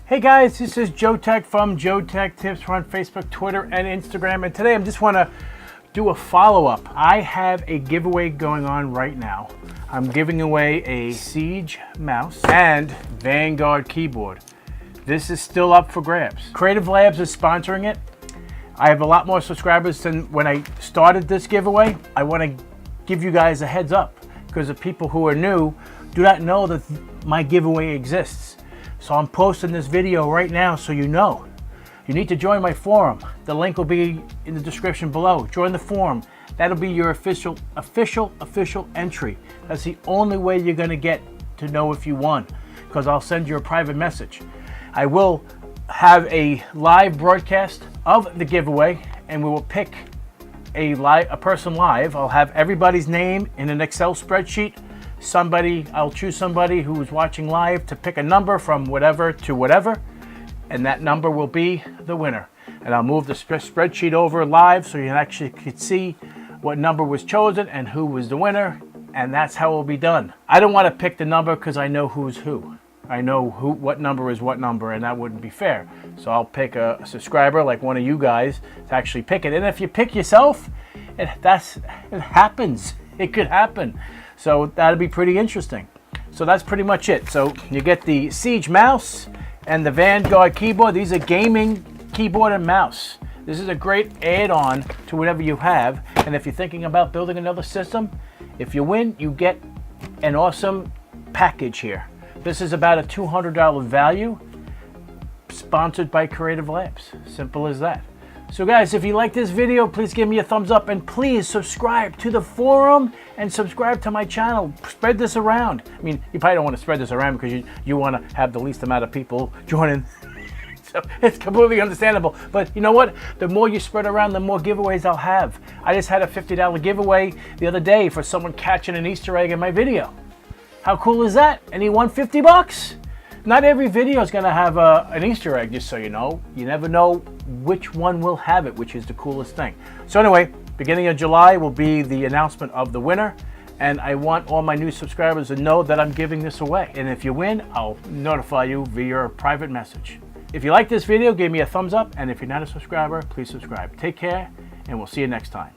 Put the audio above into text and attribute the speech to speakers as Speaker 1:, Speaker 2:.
Speaker 1: Hey guys, this is Joe Tech from JoeteckTips. We're on Facebook, Twitter, and Instagram. And today I just want to do a follow-up. I have a giveaway going on right now. I'm giving away a Siege mouse and Vanguard keyboard. This is still up for grabs. Creative Labs is sponsoring it. I have a lot more subscribers than when I started this giveaway. I want to give you guys a heads up because the people who are new do not know that my giveaway exists. So I'm posting this video right now so you know. You need to join my forum. The link will be in the description below. Join the forum. That'll be your official entry. That's the only way you're gonna get to know if you won, because I'll send you a private message. I will have a live broadcast of the giveaway and we will pick a person live. I'll have everybody's name in an Excel spreadsheet. I'll choose somebody who is watching live to pick a number from whatever to whatever, and that number will be the winner. And I'll move the spreadsheet over live so you actually can see what number was chosen and who was the winner, and that's how it will be done. I don't want to pick the number because I know who's who. I know what number is what number, and that wouldn't be fair. So I'll pick a subscriber like one of you guys to actually pick it. And if you pick yourself, it happens. It could happen. So that'll be pretty interesting. So that's pretty much it. So you get the Siege mouse and the Vanguard keyboard. These are gaming keyboard and mouse. This is a great add-on to whatever you have. And if you're thinking about building another system, if you win, you get an awesome package here. This is about a $200 value, sponsored by Creative Labs. Simple as that. So guys, if you like this video, please give me a thumbs up and please subscribe to the forum and subscribe to my channel. Spread this around. I mean, you probably don't want to spread this around because you want to have the least amount of people joining. So it's completely understandable. But you know what? The more you spread around, the more giveaways I'll have. I just had a $50 giveaway the other day for someone catching an Easter egg in my video. How cool is that? And he won 50 bucks. Not every video is going to have an Easter egg, just so you know. You never know which one will have it, which is the coolest thing. So anyway, beginning of July will be the announcement of the winner, and I want all my new subscribers to know that I'm giving this away. And if you win, I'll notify you via a private message. If you like this video, give me a thumbs up, and if you're not a subscriber, please subscribe. Take care, and we'll see you next time.